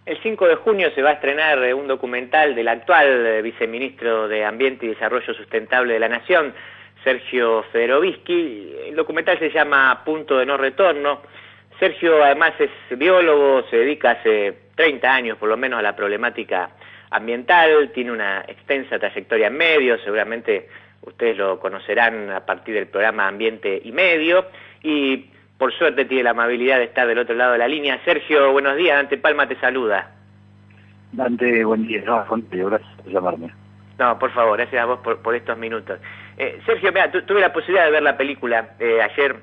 El 5 de junio se va a estrenar un documental del actual viceministro de Ambiente y Desarrollo Sustentable de la Nación, Sergio Federovisky. El documental se llama Punto de No Retorno. Sergio además es biólogo, se dedica hace 30 años por lo menos a la problemática ambiental, tiene una extensa trayectoria en medios, seguramente ustedes lo conocerán a partir del programa Ambiente y Medio, y por suerte tiene la amabilidad de estar del otro lado de la línea. Sergio, buenos días, Dante Palma te saluda. Dante, buen día. No, gracias por llamarme. No, por favor, gracias a vos por estos minutos. Sergio, mira, tuve la posibilidad de ver la película ayer,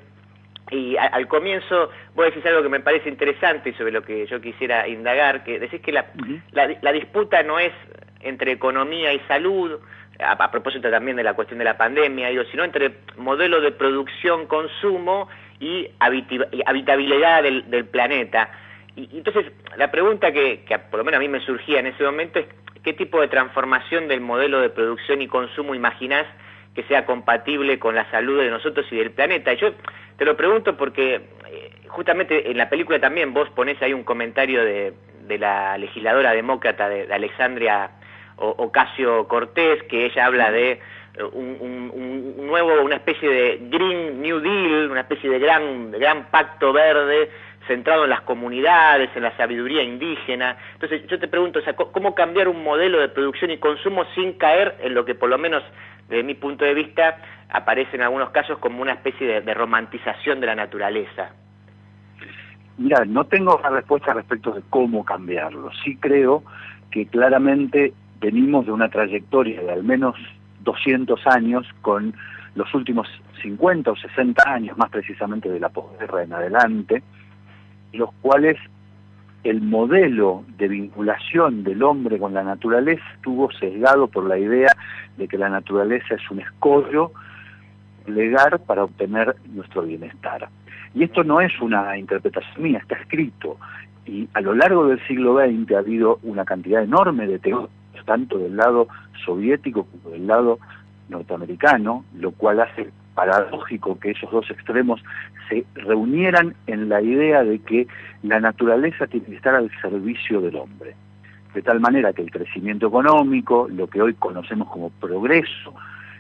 y al comienzo vos decís algo que me parece interesante y sobre lo que yo quisiera indagar, que decís que la disputa no es entre economía y salud, a propósito también de la cuestión de la pandemia, sino entre modelo de producción-consumo y habitabilidad del planeta. Y entonces la pregunta que por lo menos a mí me surgía en ese momento es ¿qué tipo de transformación del modelo de producción y consumo imaginás que sea compatible con la salud de nosotros y del planeta? Y yo te lo pregunto porque justamente en la película también vos ponés ahí un comentario de la legisladora demócrata de Alexandria Ocasio-Cortez, que ella habla de una especie de Green New Deal, una especie de gran pacto verde centrado en las comunidades, en la sabiduría indígena. Entonces yo te pregunto, o sea, ¿cómo cambiar un modelo de producción y consumo sin caer en lo que por lo menos desde mi punto de vista aparece en algunos casos como una especie de romantización de la naturaleza? Mira, no tengo una respuesta respecto de cómo cambiarlo. Sí creo que claramente venimos de una trayectoria de al menos 200 años con los últimos 50 o 60 años, más precisamente de la posguerra en adelante, los cuales el modelo de vinculación del hombre con la naturaleza estuvo sesgado por la idea de que la naturaleza es un escollo legal para obtener nuestro bienestar. Y esto no es una interpretación mía, está escrito. Y a lo largo del siglo XX ha habido una cantidad enorme de teóricos, tanto del lado soviético como del lado norteamericano, lo cual hace paradójico que esos dos extremos se reunieran en la idea de que la naturaleza tiene que estar al servicio del hombre. De tal manera que el crecimiento económico, lo que hoy conocemos como progreso,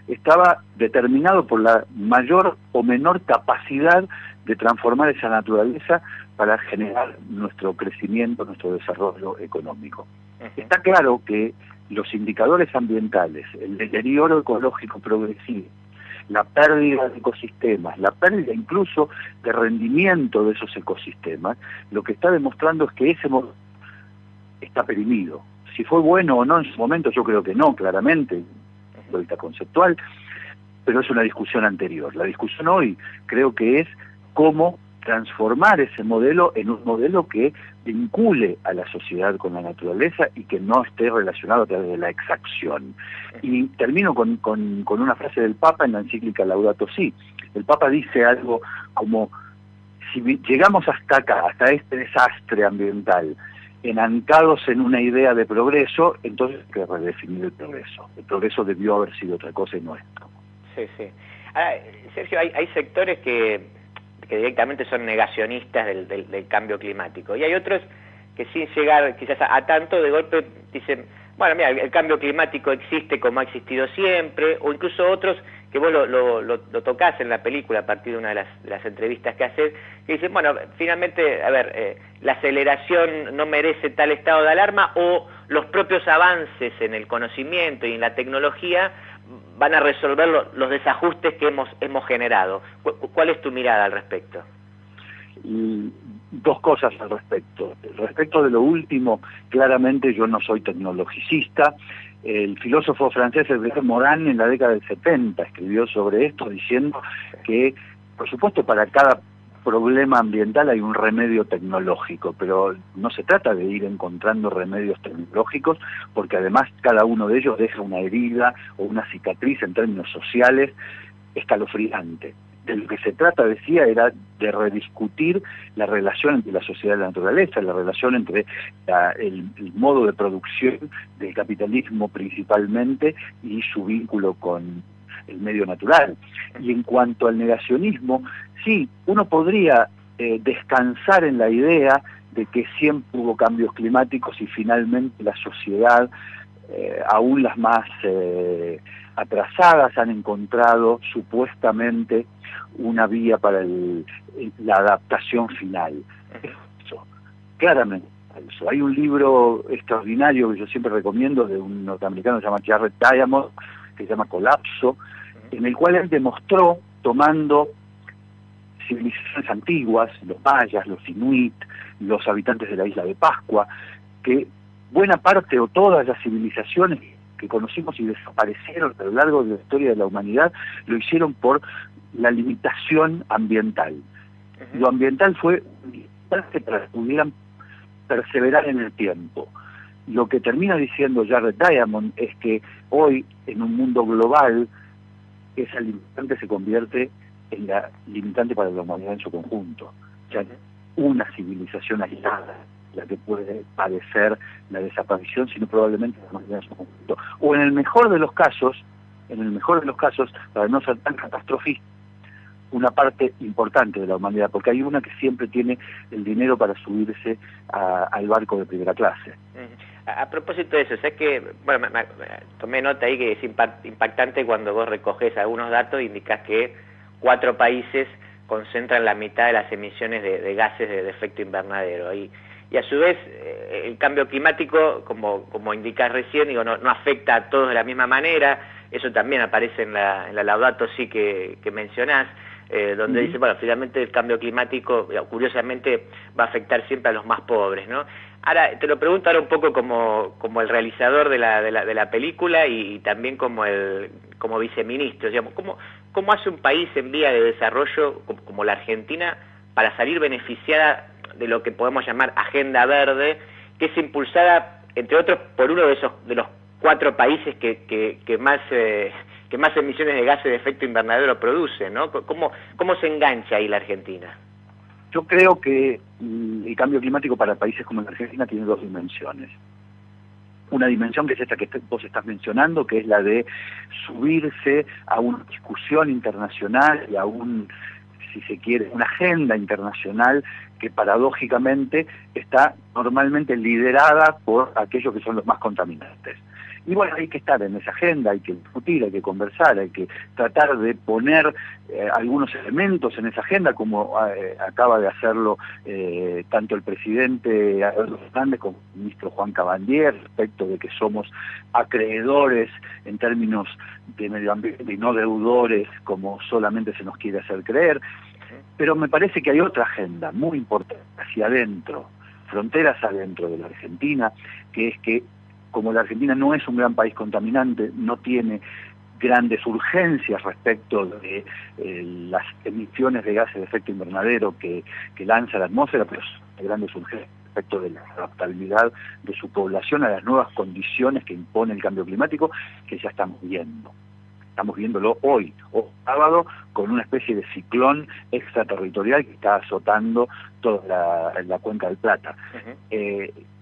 estaba determinado por la mayor o menor capacidad de transformar esa naturaleza para generar nuestro crecimiento, nuestro desarrollo económico. Está claro que los indicadores ambientales, el deterioro ecológico progresivo, la pérdida de ecosistemas, la pérdida incluso de rendimiento de esos ecosistemas, lo que está demostrando es que ese modelo está perimido. Si fue bueno o no en su momento, yo creo que no, claramente, de vista conceptual, pero es una discusión anterior. La discusión hoy creo que es cómo transformar ese modelo en un modelo que vincule a la sociedad con la naturaleza y que no esté relacionado a través de la exacción. Y termino con una frase del Papa en la encíclica Laudato Si. El Papa dice algo como, si llegamos hasta acá, hasta este desastre ambiental, enancados en una idea de progreso, entonces hay que redefinir el progreso. El progreso debió haber sido otra cosa y no esto. Sí, sí. Ahora, Sergio, hay sectores que directamente son negacionistas del cambio climático, y hay otros que sin llegar quizás a tanto, de golpe dicen, bueno, mira, el cambio climático existe como ha existido siempre, o incluso otros que vos lo tocás en la película a partir de una de las entrevistas que haces, que dicen, bueno, finalmente, a ver, la aceleración no merece tal estado de alarma, o los propios avances en el conocimiento y en la tecnología van a resolver los desajustes que hemos generado. ¿Cuál es tu mirada al respecto? Dos cosas al respecto. Respecto de lo último, claramente yo no soy tecnologicista. El filósofo francés Albert Morin en la década del 70 escribió sobre esto diciendo que, por supuesto, para cada problema ambiental hay un remedio tecnológico, pero no se trata de ir encontrando remedios tecnológicos, porque además cada uno de ellos deja una herida o una cicatriz en términos sociales escalofriante. De lo que se trata, decía, era de rediscutir la relación entre la sociedad y la naturaleza, la relación entre el modo de producción del capitalismo principalmente y su vínculo con el medio natural. Y en cuanto al negacionismo, sí, uno podría descansar en la idea de que siempre hubo cambios climáticos y finalmente la sociedad, aún las más atrasadas, han encontrado supuestamente una vía para la adaptación final. Eso, claramente eso. Hay un libro extraordinario que yo siempre recomiendo de un norteamericano que se llama Jared Diamond, que se llama Colapso, en el cual él demostró, tomando civilizaciones antiguas, los mayas, los inuit, los habitantes de la isla de Pascua, que buena parte o todas las civilizaciones que conocimos y desaparecieron a lo largo de la historia de la humanidad, lo hicieron por la limitación ambiental. Lo ambiental fue para que pudieran perseverar en el tiempo. Lo que termina diciendo Jared Diamond es que hoy, en un mundo global, esa limitante se convierte en la limitante para la humanidad en su conjunto. O sea, una civilización aislada la que puede padecer la desaparición, sino probablemente la humanidad en su conjunto. O en el mejor de los casos, para no ser tan catastrofista, una parte importante de la humanidad, porque hay una que siempre tiene el dinero para subirse al barco de primera clase. A propósito de eso, ¿sabes que bueno, tomé nota ahí que es impactante cuando vos recoges algunos datos e indicás que 4 países concentran la mitad de las emisiones de gases de efecto invernadero. Y a su vez, el cambio climático, como indicás recién, digo, no afecta a todos de la misma manera. Eso también aparece en la Laudato Si que mencionás, donde dice, bueno, finalmente el cambio climático, curiosamente, va a afectar siempre a los más pobres, ¿no? Ahora, te lo pregunto ahora un poco como el realizador de la película y también como viceministro, digamos, ¿cómo hace un país en vía de desarrollo como la Argentina para salir beneficiada de lo que podemos llamar agenda verde, que es impulsada, entre otros, por uno de los 4 países que más emisiones de gases de efecto invernadero producen, ¿no? ¿Cómo se engancha ahí la Argentina? Yo creo que el cambio climático para países como la Argentina tiene 2 dimensiones. Una dimensión que es esta que vos estás mencionando, que es la de subirse a una discusión internacional y a si se quiere, una agenda internacional que paradójicamente está normalmente liderada por aquellos que son los más contaminantes. Y bueno, hay que estar en esa agenda, hay que discutir, hay que conversar, hay que tratar de poner algunos elementos en esa agenda, como acaba de hacerlo tanto el presidente Alberto Fernández como el ministro Juan Cabandier, respecto de que somos acreedores en términos de medio ambiente y no deudores como solamente se nos quiere hacer creer. Pero me parece que hay otra agenda muy importante hacia adentro, fronteras adentro de la Argentina, que es que como la Argentina no es un gran país contaminante, no tiene grandes urgencias respecto de las emisiones de gases de efecto invernadero que lanza la atmósfera, pero hay grandes urgencias respecto de la adaptabilidad de su población a las nuevas condiciones que impone el cambio climático, que ya estamos viendo. Estamos viéndolo hoy, sábado, con una especie de ciclón extraterritorial que está azotando toda la cuenca del Plata.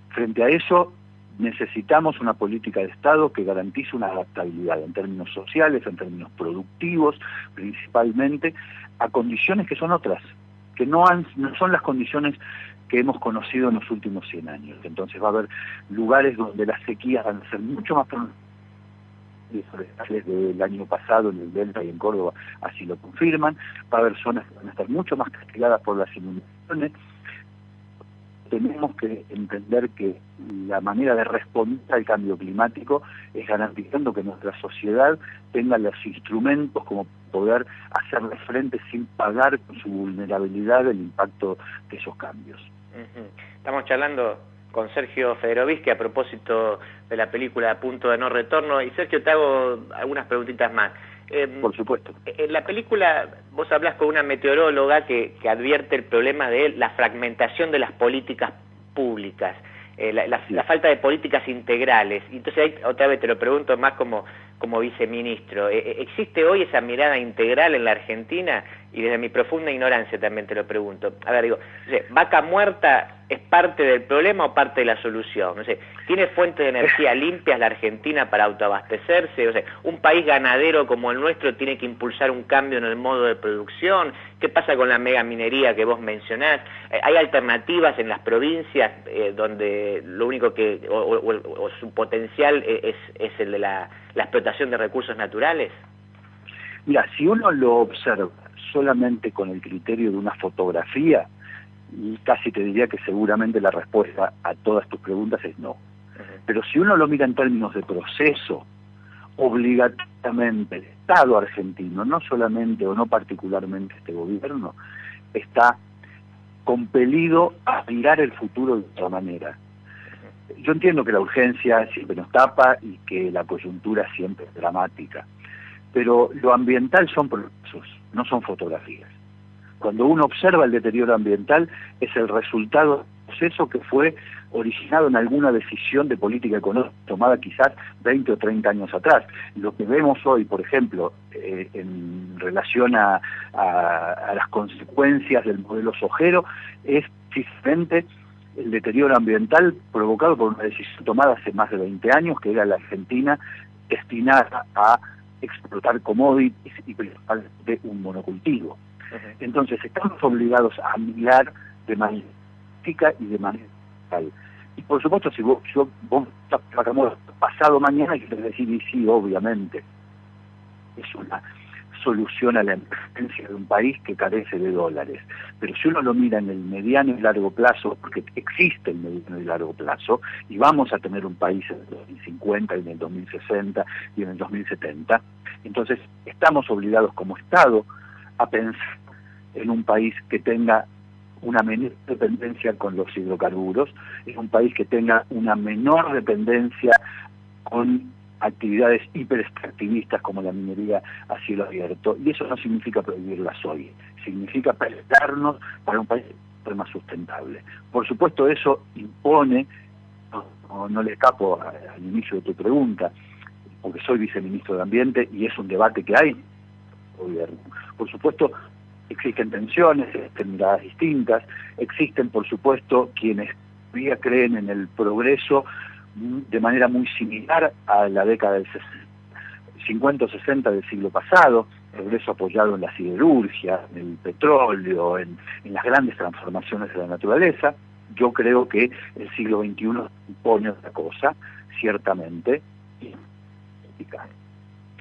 Frente a eso, necesitamos una política de Estado que garantice una adaptabilidad en términos sociales, en términos productivos, principalmente, a condiciones que son otras, que no son las condiciones que hemos conocido en los últimos 100 años. Entonces va a haber lugares donde las sequías van a ser mucho más pronunciadas. Desde el año pasado en el Delta y en Córdoba así lo confirman. Va a haber zonas que van a estar mucho más castigadas por las inundaciones. Tenemos que entender que la manera de responder al cambio climático es garantizando que nuestra sociedad tenga los instrumentos como poder hacerle frente sin pagar con su vulnerabilidad el impacto de esos cambios. Estamos charlando con Sergio Federovisky a propósito de la película Punto de No Retorno. Y Sergio, te hago algunas preguntitas más. Por supuesto. En la película vos hablás con una meteoróloga que advierte el problema de la fragmentación de las políticas públicas, la falta de políticas integrales. Entonces ahí otra vez te lo pregunto más como como viceministro. ¿Existe hoy esa mirada integral en la Argentina? Y desde mi profunda ignorancia también te lo pregunto. A ver, digo, no sé, ¿vaca muerta es parte del problema o parte de la solución? No sé, ¿tiene fuentes de energía limpias la Argentina para autoabastecerse? O sea, ¿un país ganadero como el nuestro tiene que impulsar un cambio en el modo de producción? ¿Qué pasa con la megaminería que vos mencionás? ¿Hay alternativas en las provincias donde lo único que, o su potencial es el de la explotación de recursos naturales? Mira, si uno lo observa solamente con el criterio de una fotografía, casi te diría que seguramente la respuesta a todas tus preguntas es no. Pero si uno lo mira en términos de proceso, obligatoriamente el Estado argentino, no solamente o no particularmente este gobierno, está compelido a mirar el futuro de otra manera. Yo entiendo que la urgencia siempre nos tapa y que la coyuntura siempre es dramática, pero lo ambiental son procesos, no son fotografías. Cuando uno observa el deterioro ambiental es el resultado de un proceso que fue originado en alguna decisión de política económica tomada quizás 20 o 30 años atrás. Lo que vemos hoy, por ejemplo, en relación a las consecuencias del modelo sojero, es precisamente el deterioro ambiental provocado por una decisión tomada hace más de 20 años, que era la Argentina destinada a explotar commodities y principalmente un monocultivo. Entonces estamos obligados a mirar de manera práctica y de manera real. Y por supuesto, si vos estás pasado mañana, hay que decir, y sí, obviamente, es una solución a la emergencia de un país que carece de dólares. Pero si uno lo mira en el mediano y largo plazo, porque existe el mediano y largo plazo, y vamos a tener un país en el 2050 y en el 2060 y en el 2070, entonces estamos obligados como Estado a pensar en un país que tenga una menor dependencia con los hidrocarburos, en un país que tenga una menor dependencia con actividades hiperextractivistas como la minería a cielo abierto, y eso no significa prohibirlas hoy, significa prepararnos para un país más sustentable. Por supuesto, eso impone, no le escapo al inicio de tu pregunta, porque soy viceministro de Ambiente y es un debate que hay en el gobierno. Por supuesto, existen tensiones, existen miradas distintas, existen, por supuesto, quienes todavía creen en el progreso de manera muy similar a la década del 50 o 60 del siglo pasado, progreso apoyado en la siderurgia, en el petróleo, en las grandes transformaciones de la naturaleza. Yo creo que el siglo XXI impone otra cosa, ciertamente, y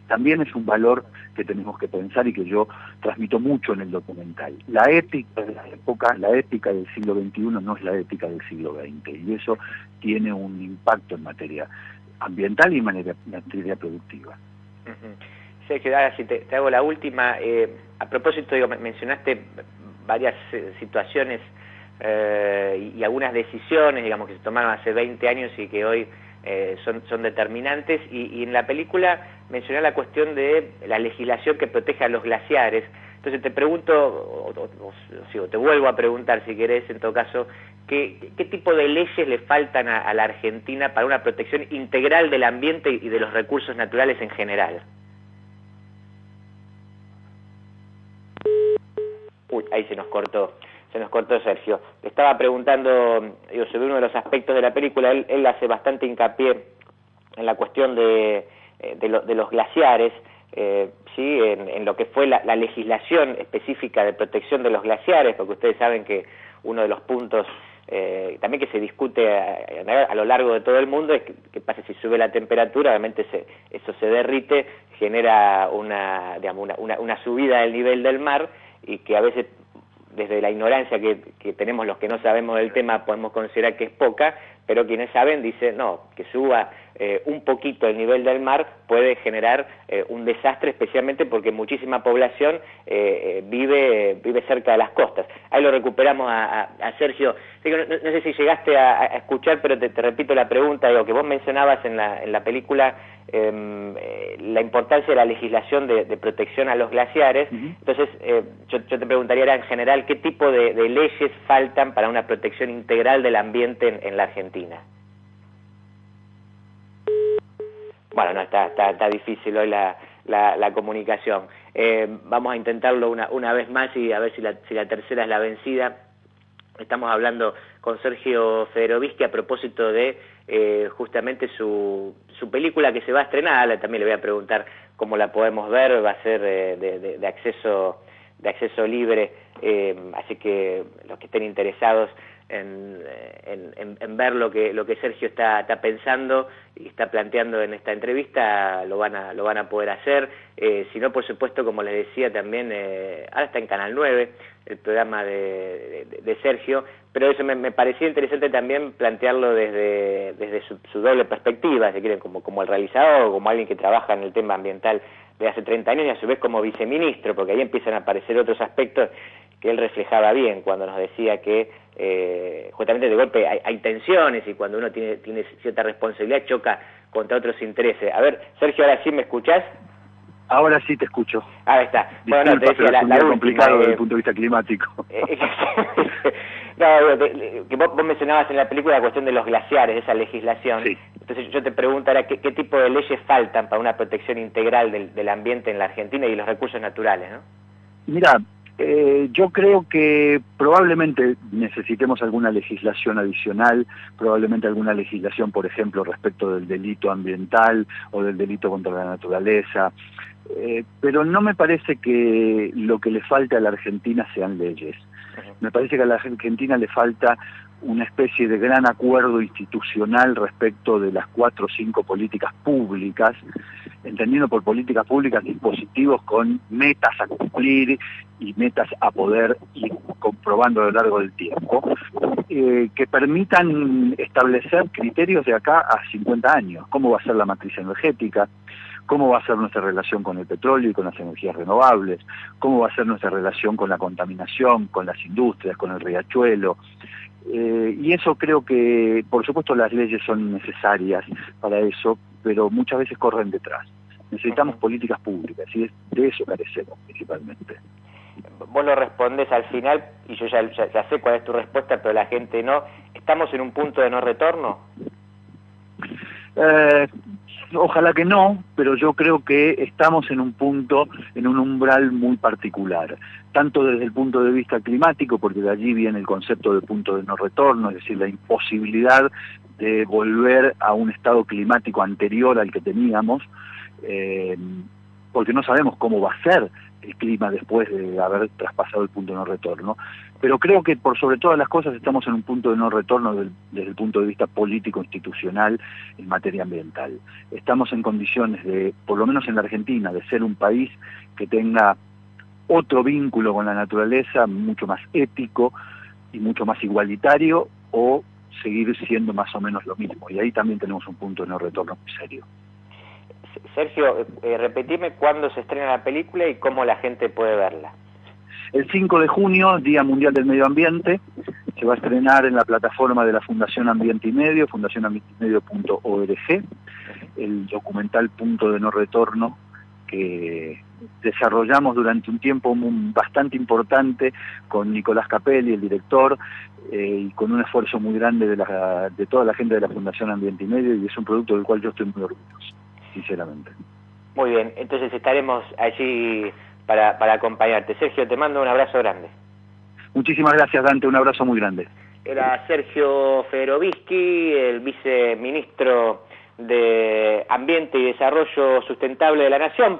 también es un valor que tenemos que pensar y que yo transmito mucho en el documental. La ética de la época, la ética del siglo XXI no es la ética del siglo XX, y eso tiene un impacto en materia ambiental y en materia productiva. Sergio, ahora si te hago la última, a propósito, digo, mencionaste varias situaciones y algunas decisiones, digamos, que se tomaron hace 20 años y que hoy son determinantes, y en la película mencioné la cuestión de la legislación que protege a los glaciares. Entonces te pregunto, o te vuelvo a preguntar si querés, en todo caso, ¿qué tipo de leyes le faltan a la Argentina para una protección integral del ambiente y de los recursos naturales en general? Uy, ahí se nos cortó Sergio. Le estaba preguntando, sobre uno de los aspectos de la película. Él hace bastante hincapié en la cuestión de los glaciares, ¿sí? En lo que fue la legislación específica de protección de los glaciares, porque ustedes saben que uno de los puntos también que se discute a lo largo de todo el mundo es que pasa si sube la temperatura, obviamente eso se derrite, genera una subida del nivel del mar, y que a veces desde la ignorancia que tenemos los que no sabemos del tema podemos considerar que es poca, pero quienes saben dicen no, que suba un poquito el nivel del mar puede generar un desastre, especialmente porque muchísima población vive cerca de las costas. Ahí lo recuperamos a Sergio. No sé si llegaste a escuchar, pero te repito la pregunta, que vos mencionabas en la película, la importancia de la legislación de protección a los glaciares. Entonces yo te preguntaría en general qué tipo de leyes faltan para una protección integral del ambiente en la Argentina. Bueno, no, está difícil hoy la comunicación. Vamos a intentarlo una vez más y a ver si la tercera es la vencida. Estamos hablando con Sergio Federovisky a propósito de justamente su película que se va a estrenar. También le voy a preguntar cómo la podemos ver. Va a ser de acceso libre, así que los que estén interesados en ver lo que Sergio está pensando y está planteando en esta entrevista lo van a poder hacer. Si no, por supuesto, como les decía también, ahora está en Canal 9 el programa de Sergio, pero eso me parecía interesante también plantearlo desde su doble perspectiva, si quieren, como el realizador, como alguien que trabaja en el tema ambiental de hace 30 años y a su vez como viceministro, porque ahí empiezan a aparecer otros aspectos que él reflejaba bien cuando nos decía que justamente de golpe hay tensiones y cuando uno tiene cierta responsabilidad choca contra otros intereses. A ver, Sergio, ahora sí me escuchás. Ahora sí te escucho. Ahí está. Disculpa, bueno, no, te decía pero es un día complicado última, desde el punto de vista climático. No, que vos mencionabas en la película la cuestión de los glaciares, de esa legislación. Sí. Entonces yo te pregunto ahora, ¿qué tipo de leyes faltan para una protección integral del ambiente en la Argentina y los recursos naturales, ¿no? Mira, yo creo que probablemente necesitemos alguna legislación adicional, probablemente alguna legislación, por ejemplo, respecto del delito ambiental o del delito contra la naturaleza, pero no me parece que lo que le falta a la Argentina sean leyes. Me parece que a la Argentina le falta una especie de gran acuerdo institucional respecto de las 4 o 5 políticas públicas, entendiendo por políticas públicas dispositivos con metas a cumplir y metas a poder ir comprobando a lo largo del tiempo, que permitan establecer criterios de acá a 50 años. ¿Cómo va a ser la matriz energética? ¿Cómo va a ser nuestra relación con el petróleo y con las energías renovables? ¿Cómo va a ser nuestra relación con la contaminación, con las industrias, con el riachuelo? Y eso creo que, por supuesto, las leyes son necesarias para eso, pero muchas veces corren detrás. Necesitamos políticas públicas y de eso carecemos principalmente. Vos lo respondés al final, y yo ya sé cuál es tu respuesta, pero la gente no. ¿Estamos en un punto de no retorno? Ojalá que no, pero yo creo que estamos en un punto, en un umbral muy particular, tanto desde el punto de vista climático, porque de allí viene el concepto de punto de no retorno, es decir, la imposibilidad de volver a un estado climático anterior al que teníamos, porque no sabemos cómo va a ser el clima después de haber traspasado el punto de no retorno, pero creo que por sobre todas las cosas estamos en un punto de no retorno desde el punto de vista político-institucional en materia ambiental. Estamos en condiciones de, por lo menos en la Argentina, de ser un país que tenga otro vínculo con la naturaleza mucho más ético y mucho más igualitario, o seguir siendo más o menos lo mismo, y ahí también tenemos un punto de no retorno muy serio. Sergio, repetime cuándo se estrena la película y cómo la gente puede verla. El 5 de junio, Día Mundial del Medio Ambiente, se va a estrenar en la plataforma de la Fundación Ambiente y Medio, fundacionambienteymedio.org, el documental Punto de No Retorno, que desarrollamos durante un tiempo bastante importante con Nicolás Capelli, el director, y con un esfuerzo muy grande de toda la gente de la Fundación Ambiente y Medio, y es un producto del cual yo estoy muy orgulloso, sinceramente. Muy bien, entonces estaremos allí para acompañarte. Sergio, te mando un abrazo grande. Muchísimas gracias, Dante, un abrazo muy grande. Era Sergio Federovisky, el viceministro de Ambiente y Desarrollo Sustentable de la Nación.